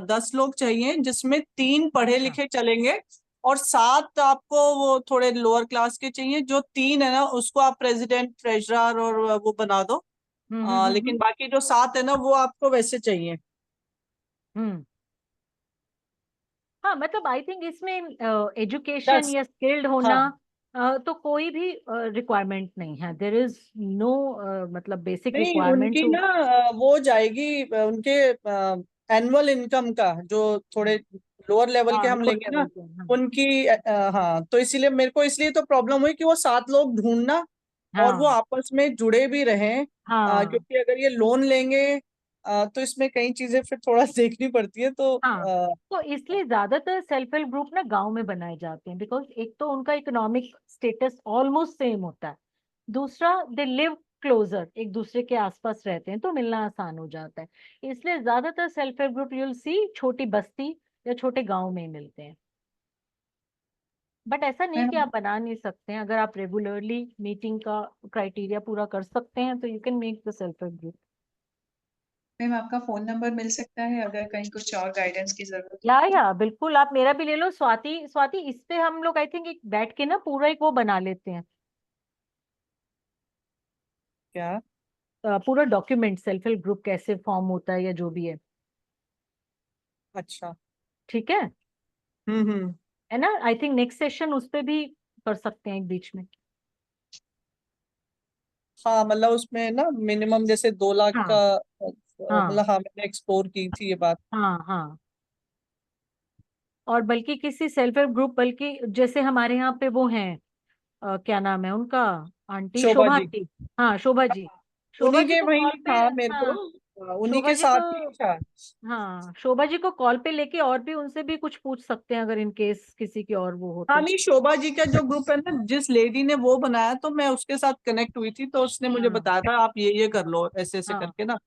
10 लोग चाहिए, जिसमें 3 पढ़े लिखे चलेंगे और 7 आपको वो थोड़े लोअर क्लास के चाहिए. जो 3 है ना, उसको आप प्रेसिडेंट, ट्रेजरर और वो बना दो. लेकिन बाकी जो 7 है ना, वो आपको वैसे चाहिए. हाँ, मतलब आई थिंक इसमें एजुकेशन या स्किल्ड होना तो कोई भी रिक्वायरमेंट नहीं है. देयर इज नो मतलब बेसिक नहीं, रिक्वायरमेंट उनकी ना वो जाएगी उनके एनुअल इनकम का, जो थोड़े लोअर लेवल के हम लोअर लेंगे ना लेवल के, हाँ उनकी हाँ, तो इसीलिए मेरे को इसलिए तो प्रॉब्लम हुई कि वो 7 लोग ढूंढना और वो हाँ आपस में जुड़े भी रहें, हाँ क्योंकि अगर ये लोन लेंगे तो इसमें कई चीजें फिर थोड़ा देखनी पड़ती है, तो हाँ। तो इसलिए ज्यादातर सेल्फ हेल्प ग्रुप ना गांव में बनाए जाते हैं, बिकॉज एक तो उनका इकोनॉमिक स्टेटस ऑलमोस्ट सेम होता है, दूसरा दे लिव क्लोजर, एक दूसरे के आसपास रहते हैं तो मिलना आसान हो जाता है। इसलिए ज्यादातर self help group you'll see छोटी बस्ती या छोटे गांव में ही मिलते हैं। बट ऐसा नहीं कि मैम आप बना नहीं सकते हैं, अगर आप रेगुलरली मीटिंग का क्राइटेरिया पूरा कर सकते हैं तो you can make the self help group. Ma'am आपका फोन नंबर मिल सकता है अगर कहीं कुछ और गाइडेंस की जरूरत हो? या बिल्कुल, आप मेरा भी ले लो। स्वाति, स्वाति इस पे हम लोग आई थिंक एक बैठ के ना पूरा एक वो बना लेते हैं, क्या? पूरा डॉक्यूमेंट सेल्फ हेल्प ग्रुप कैसे फॉर्म होता है या जो भी है। अच्छा। ठीक है हम्म। है ना? आई थिंक नेक्स्ट सेशन उस पे भी कर सकते हैं एक बीच में। हाँ, मतलब उसमें ना मिनिमम जैसे 2 लाख का, हाँ हाँ मतलब हाँ मैंने एक्सप्लोर की थी ये बात। हाँ हाँ। और बल्कि किसी सेल्फ हेल्प ग्रुप, बल्कि जैसे हमारे यहाँ पे वो हैं, क्या नाम है उनका, आंटी शोभा शोभा जी, आंटी। हाँ शोभा जी, शोभा उन्हीं जी के को वही कॉल पे, था मेरे को, हाँ उन्हीं शोभा के जी साथ को, ही था। हाँ शोभा जी को कॉल पे लेके और भी उनसे भी कुछ पूछ सकते हैं अगर इन केस किसी की और वो हो हाँ तो। नहीं, शोभा जी का जो ग्रुप है ना, जिस लेडी ने वो बनाया, तो मैं उसके साथ कनेक्ट हुई थी, तो उसने मुझे हाँ बताया था आप ये कर लो ऐसे ऐसे हाँ करके ना।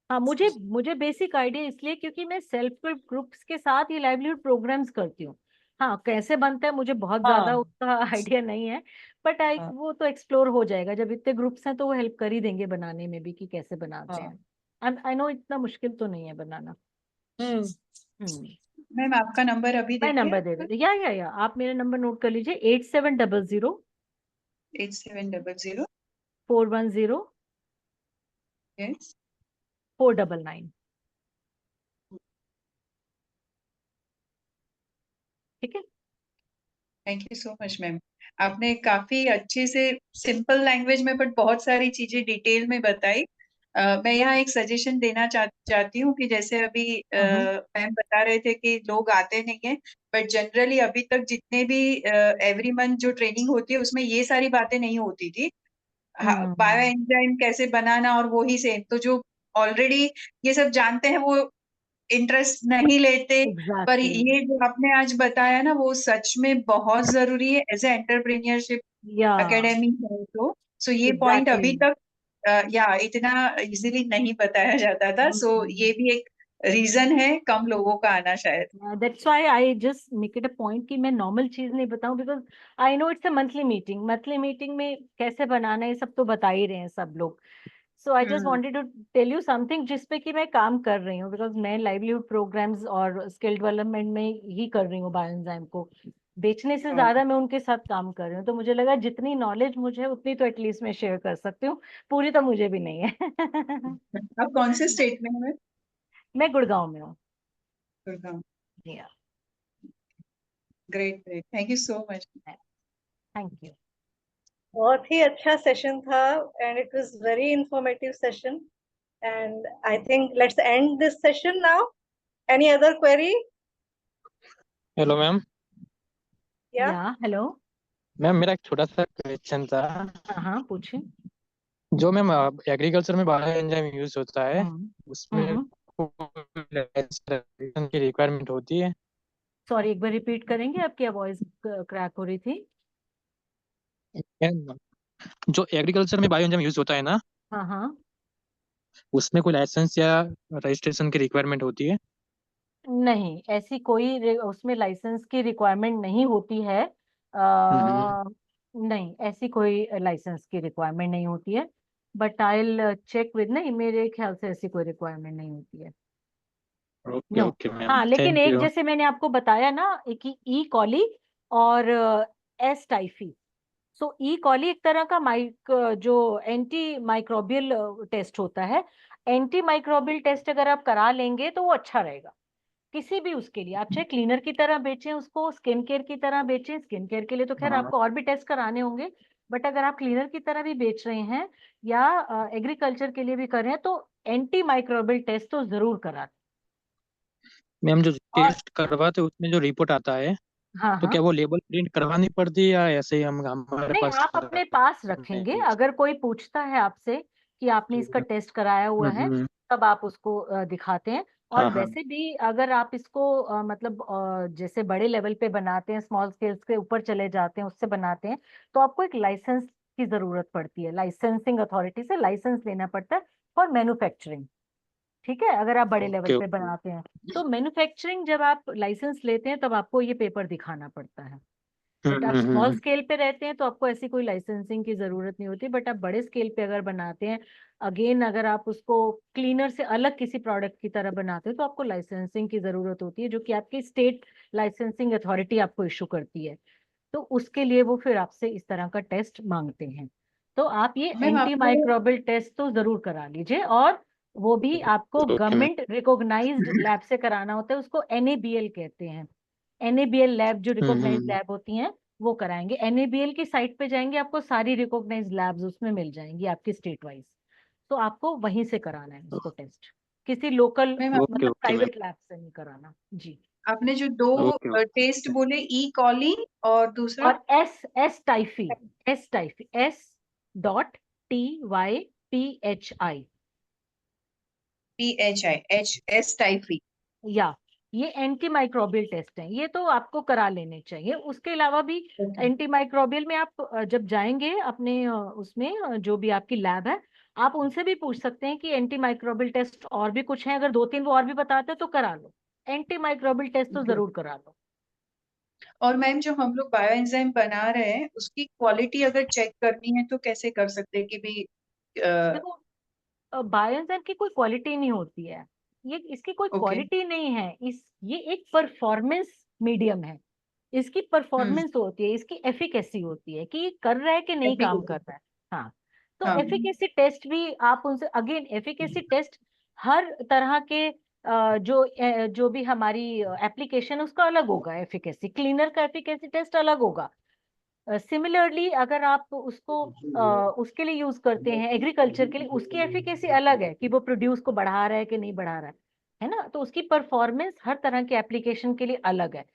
हाँ। मुझे मुझे बेसिक आइडिया इसलिए क्योंकि मैं सेल्फ हेल्प ग्रुप्स के साथ ही लाइवलीहुड प्रोग्राम्स करती हूँ। हाँ कैसे बनता है मुझे बहुत ज्यादा हाँ उसका आइडिया नहीं है, बट आई हाँ वो तो एक्सप्लोर हो जाएगा जब इतने ग्रुप्स हैं, तो वो हेल्प कर ही देंगे बनाने में भी कि कैसे बनाते हाँ। हैं। आई नो इतना मुश्किल तो नहीं है बनाना। हम्म। हम्म। मैम आपका नंबर अभी मैं देखिए। नंबर दे देती, या आप मेरा नंबर नोट कर लीजिए, 8700 8700। 410 यस। 499। ठीक है। Thank you so much ma'am. आपने काफी अच्छे से सिंपल लैंग्वेज में बट बहुत सारी चीजें डिटेल में बताई। मैं यहाँ एक सजेशन देना चाहती हूँ कि जैसे अभी हम्म मैम बता रहे थे कि लोग आते नहीं है, बट जनरली अभी तक जितने भी एवरी मंथ जो ट्रेनिंग होती है उसमें ये सारी बातें नहीं होती थी। बायो हम्म। एंजाइम कैसे बनाना और वो ही सेम, तो जो ऑलरेडी ये सब जानते हैं वो इंटरेस्ट नहीं लेते। पर एग्जैक्टली। ये जो आपने आज बताया ना वो सच में बहुत जरूरी है एज ए एंटरप्रेन्योरशिप या एकेडमी है तो। सो ये पॉइंट एग्जैक्टली। अभी तक या इतना इजीली नहीं बताया जाता था, सो ये भी एक रीजन है कम लोगों का आना शायद। That's why I just make it a point कि मैं नॉर्मल चीज नहीं बताऊं, because I know it's a monthly meeting में कैसे बनाना है ये सब तो बता ही रहे हैं सब लोग। So I just hmm. Wanted to tell you something जिसपे कि मैं काम कर रही हूँ, बिकॉज मैं लाइवलीहुड प्रोग्राम्स और स्किल डेवलपमेंट में ही कर रही हूँ बायो एंजाइम को। बेचने से ज्यादा मैं उनके साथ काम कर रही हूँ, तो मुझे लगा जितनी नॉलेज मुझे है उतनी तो एटलीस्ट मैं शेयर कर सकती हूँ, पूरी तो मुझे भी नहीं है। आप कौन से स्टेट में हैं? मैं गुड़गांव में हूँ। गुड़गांव। जी हाँ। Great great, thank you so much. Thank you. बहुत ही अच्छा सेशन था and it was very informative session and I think let's end this session now. Any other query? Hello ma'am. या या हेलो। मैम मेरा एक छोटा सा क्वेश्चन था। हाँ हाँ पूछिए। जो मैम एग्रीकल्चर में बायो एंजाइम यूज होता है हम्म उसमें हम्म। registration की रिक्वायरमेंट होती है? सॉरी एक बार रिपीट करेंगे, आपकी वॉइस क्रैक हो रही थी। मैम, जो एग्रीकल्चर में बायो एंजाइम यूज होता है ना, हाँ हाँ। उसमें कोई लाइसेंस या रजिस्ट्रेशन की रिक्वायरमेंट होती है? नहीं ऐसी कोई उसमें लाइसेंस की रिक्वायरमेंट नहीं होती है। हम्म। नहीं ऐसी कोई लाइसेंस की रिक्वायरमेंट नहीं होती है, but I will check with, नहीं मेरे ख्याल से ऐसी कोई रिक्वायरमेंट नहीं होती है। Okay no. ओके मैम, हाँ लेकिन थैंक एक यू। जैसे मैंने आपको बताया ना, एक ई कॉली और एस टाइफी। सो ई कॉली एक तरह का जो एंटी माइक्रोबियल टेस्ट होता है। एंटी माइक्रोबियल टेस्ट अगर आप करा लेंगे तो वो अच्छा रहेगा किसी भी उसके लिए, आप चाहे क्लीनर की तरह बेचें उसको, स्किन केयर की तरह बेचें। स्किन केयर के लिए तो खैर हाँ। आपको और भी टेस्ट कराने होंगे, बट अगर आप क्लीनर की तरह भी बेच रहे हैं या एग्रीकल्चर के लिए भी कर रहे हैं तो एंटी माइक्रोबियल टेस्ट तो जरूर करा। मैम जो और टेस्ट करवाते उसमें जो रिपोर्ट आता है हाँ तो हाँ, क्या वो लेबल प्रिंट करवानी पड़ती है या ऐसे ही हम हमारे नहीं पास आप अपने पास रखेंगे। नहीं? अगर कोई पूछता है आपसे कि आपने इसका टेस्ट कराया हुआ है, हम्म, तब आप उसको दिखाते हैं। और हाँ हाँ। वैसे भी अगर आप इसको मतलब जैसे बड़े लेवल पे बनाते हैं, स्मॉल स्केल्स के ऊपर चले जाते हैं, उससे बनाते हैं, तो आपको एक लाइसेंस की जरूरत पड़ती है। लाइसेंसिंग अथॉरिटी से लाइसेंस लेना पड़ता है फॉर मैन्युफैक्चरिंग। ठीक है, अगर आप बड़े लेवल ओके पे बनाते हैं तो मैन्युफैक्चरिंग, जब आप लाइसेंस लेते हैं तब आपको ये पेपर दिखाना पड़ता है। बट आप स्मॉल हम्म। स्केल पे रहते हैं तो आपको ऐसी कोई लाइसेंसिंग की जरूरत नहीं होती। बट आप बड़े स्केल पे अगर बनाते हैं, अगेन अगर आप उसको क्लीनर से अलग किसी प्रोडक्ट की तरह बनाते हैं, तो आपको लाइसेंसिंग की जरूरत होती है, जो कि आपकी स्टेट लाइसेंसिंग अथॉरिटी आपको इशू करती है। तो उसके लिए वो फिर आपसे इस तरह का टेस्ट मांगते हैं। तो आप ये मैम एंटी आपने माइक्रोबियल टेस्ट तो जरूर करा लीजिए। और वो भी आपको okay ma'am. Government recognised lab से कराना होता है, उसको एनएबीएल कहते हैं। एनएबीएल लैब, जो रिकॉग्नाइज्ड हम्म। लैब होती हैं, वो कराएंगे। एनएबीएल की साइट पे जाएंगे, आपको सारी रिकॉग्नाइज्ड लैब्स उसमें मिल जाएंगी आपकी स्टेट वाइज। तो आपको वहीं से कराना है उसको टेस्ट, किसी लोकल मैम ओके मतलब ओके मैम। प्राइवेट लैब से नहीं कराना जी। आपने जो दो ओके ओके। टेस्ट बोले, ई कॉली और दूसरा और S S typhi, S typhi, S.TYPHI, PHI, H typhi. या ये एंटी माइक्रोबियल टेस्ट हैं। ये तो आपको करा लेने चाहिए। उसके अलावा भी एंटी माइक्रोबियल में आप जब जाएंगे अपने उसमें जो भी आपकी लैब है, आप उनसे भी पूछ सकते हैं कि एंटी माइक्रोबियल टेस्ट और भी कुछ है, अगर दो तीन वो और भी बताते हैं तो करा लो। एंटी माइक्रोबियल टेस्ट तो जरूर करा लो। और मैम जो हम लोग बायो एंजाइम बना रहे हैं उसकी क्वालिटी अगर चेक करनी है तो कैसे कर सकते हैं कि भी देखो, बायोएंजाइम की कोई क्वालिटी नहीं होती है। ये इसकी कोई ओके। क्वालिटी नहीं है। ये एक परफॉर्मेंस मीडियम है। इसकी हम्म। परफॉर्मेंस होती है, इसकी एफिकेसी होती है कि ये कर रहा है कि नहीं काम कर एफिकेसी। रहा है। हाँ, तो हाँ। एफिकेसी टेस्ट भी आप उनसे, अगेन एफिकेसी टेस्ट हर तरह के जो भी हमारी एप्लीकेशन, उसका अलग होगा। एफिकेसी क्लीनर का एफिकेसी टेस्ट अलग होगा। सिमिलरली अगर आप उसको उसके लिए यूज करते हैं, एग्रीकल्चर के लिए, उसकी एफिकेसी अलग है कि वो प्रोड्यूस को बढ़ा रहा है कि नहीं बढ़ा रहा है ना। तो उसकी परफॉर्मेंस हर तरह के एप्लीकेशन के लिए अलग है।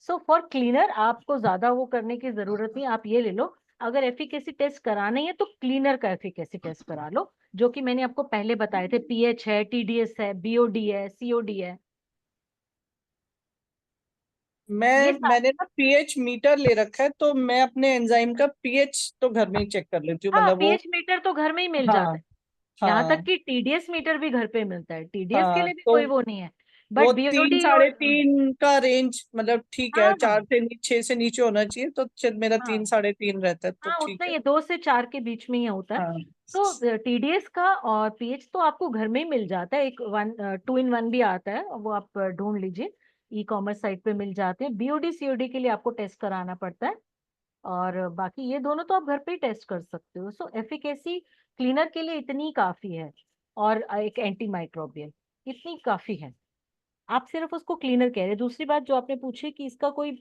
सो फॉर क्लीनर आपको ज्यादा वो करने की जरूरत नहीं। आप ये ले लो, अगर एफिकेसी टेस्ट कराना ही है तो क्लीनर का एफिकेसी टेस्ट करा लो, जो कि मैंने आपको पहले बताए थे। पीएच है, टीडीएस है, बीओडी है, सीओडी है, ये मैंने ना पीएच मीटर ले रखा है, तो मैं अपने एंजाइम का पीएच तो घर में ही चेक कर लेती हूँ, हाँ, मतलब वो। पीएच मीटर तो घर में ही मिल जाता हाँ है। यहाँ तक हाँ कि टीडीएस मीटर भी घर पे मिलता है। टीडीएस के हाँ। लिए भी तो कोई वो नहीं है। बट वो तीन बीओडी साढ़े और तीन का रेंज मतलब ठीक है, हाँ हाँ 6 से नीचे होना चाहिए, तो शायद मेरा हाँ 3 साढ़े 3 रहता है, तो हाँ, ठीक उतना है। ये 2 से 4 के बीच में ही होता है। हाँ तो टीडीएस का और पीएच तो आपको घर में ही मिल जाता है। एक 2 in 1 भी आता है, वो आप ढूंढ लीजिए, ई कॉमर्स साइट पे मिल जाते हैं। बीओडी सीओडी के लिए आपको टेस्ट कराना पड़ता है। और बाकी ये दोनों तो आप घर पे ही टेस्ट कर सकते हो। सो एफिकेसी क्लीनर के लिए इतनी काफी है। और एक एंटी माइक्रोबियल, इतनी काफी है। आप सिर्फ उसको क्लीनर कह रहे हैं। दूसरी बात जो आपने पूछी कि इसका कोई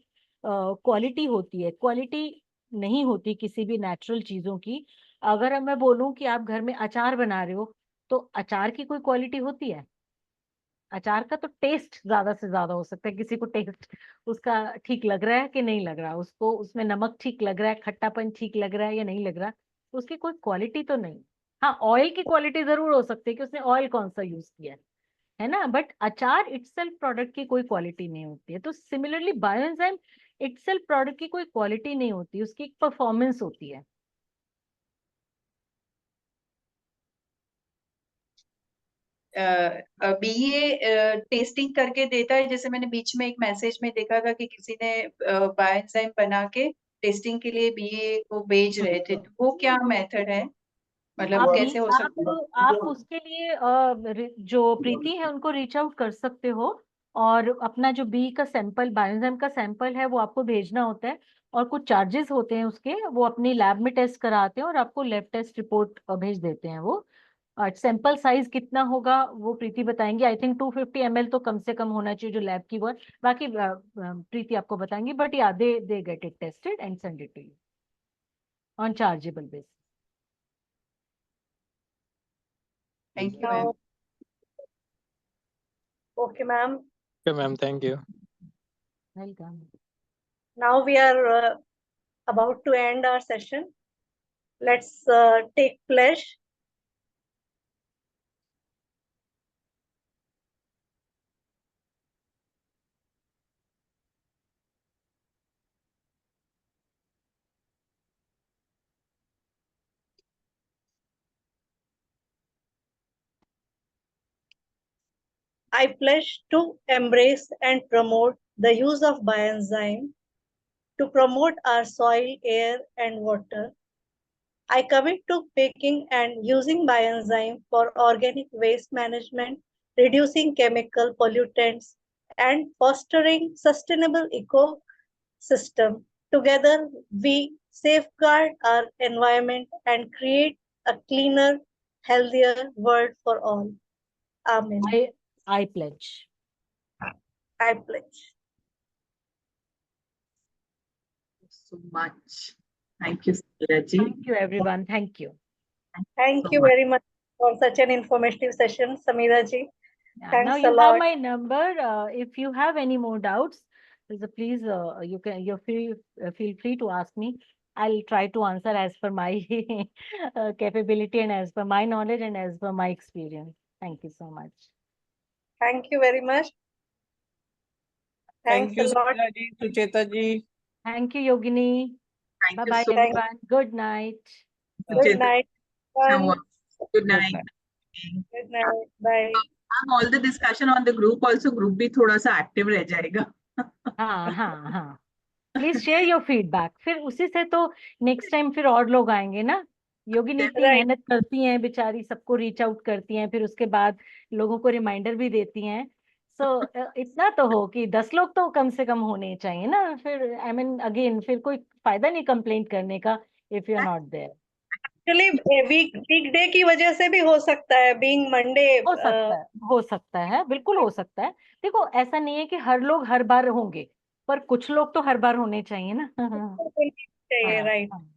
क्वालिटी होती है, क्वालिटी नहीं होती किसी भी नेचुरल चीजों की। अगर मैं बोलूं कि आप घर में अचार बना रहे हो, तो अचार की कोई क्वालिटी होती है? अचार का तो टेस्ट ज्यादा से ज्यादा हो सकता है। किसी को टेस्ट उसका ठीक लग रहा है कि नहीं लग रहा, उसको उसमें नमक ठीक लग रहा है, खट्टापन ठीक लग रहा है या नहीं लग रहा, तो उसकी कोई क्वालिटी तो नहीं। हाँ, ऑयल की क्वालिटी जरूर हो सकती है कि उसने ऑयल कौन सा यूज किया है ना। बट अचार इटसेल्फ प्रोडक्ट की कोई क्वालिटी नहीं होती है। तो सिमिलरली बायोएंजाइम इटसेल्फ प्रोडक्ट की कोई क्वालिटी नहीं होती, उसकी एक परफॉर्मेंस होती है। अभी ये टेस्टिंग करके देता है, जैसे मैंने बीच में एक मैसेज में देखा था कि किसी ने बायोएंजाइम बना के टेस्टिंग के लिए बीए को भेज रहे थे, तो वो क्या मेथड है, मतलब आप कैसे हो सकता है? आप उसके लिए जो प्रीति है उनको रीच आउट कर सकते हो। और अपना जो बी का सैंपल, बायोएंजाइम का सैंपल है, वो आपको भेजना होता है। और कुछ चार्जेस होते हैं उसके, वो अपनी लैब में टेस्ट कराते हैं और आपको लैब टेस्ट रिपोर्ट भेज देते हैं वो। सैंपल साइज कितना होगा वो प्रीति बताएंगी। आई थिंक 250 ml तो कम से कम होना चाहिए जो लैब की वो है। बाकी प्रीति आपको बताएंगी। बट या they get it tested and send it to you on chargeable basis. Thank you ma'am. Okay ma'am, Okay, ma'am. Thank you. Welcome. Now we are about to end our session. Let's take pledge. I pledge to embrace and promote the use of bioenzyme to promote our soil, air, and water. I commit to making and using bioenzyme for organic waste management, reducing chemical pollutants, and fostering sustainable ecosystem. Together, we safeguard our environment and create a cleaner, healthier world for all. Amen. I pledge. I pledge. So much. Thank you, Sameera ji. Thank you, everyone. Thank you. Thank so you much. very much for such an informative session, Sameera ji. Yeah, now Thanks a you have lot. my number. If you have any more doubts, please you feel free to ask me. I'll try to answer as per my capability and as per my knowledge and as per my experience. Thank you so much. Thank you very much. Thanks Thank you, a lot. Sameera ji, Sucheta ji. Thank you, Yogini. Thank you Bye-bye, so much. everyone. Good night. Good Sucheta. night. Sahu. Good Good night. night. Good night. Bye. All the discussion on the group also, group भी थोड़ा सा active रह जाएगा. हाँ हाँ हाँ please share your feedback, फिर उसी से तो नेक्स्ट टाइम फिर और लोग आएंगे ना. योगिनी इतनी Right. मेहनत करती हैं बेचारी, सबको रीच आउट करती हैं, फिर उसके बाद लोगों को रिमाइंडर भी देती हैं. सो इतना तो हो कि 10 लोग तो कम से कम होने चाहिए ना. फिर आई मीन अगेन फिर कोई फायदा नहीं कंप्लेंट करने का if you are not there. Actually weekday की वजह से भी हो सकता है, बीइंग मंडे. हो सकता है, बिल्कुल हो सकता है. देखो ऐसा नहीं है कि हर लोग हर बार होंगे, पर कुछ लोग तो हर बार होने चाहिए ना. चाहिए. हाँ, राइट. हाँ.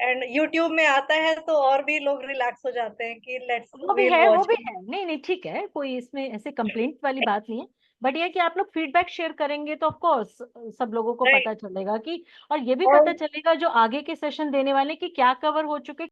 एंड यूट्यूब में आता है तो और भी लोग रिलैक्स हो जाते हैं कि लेट्स वो भी विल है, वो वॉच. भी है. नहीं नहीं ठीक है, कोई इसमें ऐसे कंप्लेंट वाली बात नहीं है. बट ये है कि आप लोग फीडबैक शेयर करेंगे तो ऑफ कोर्स सब लोगों को Right. पता चलेगा कि, और ये भी और पता चलेगा जो आगे के सेशन देने वाले कि क्या कवर हो चुके,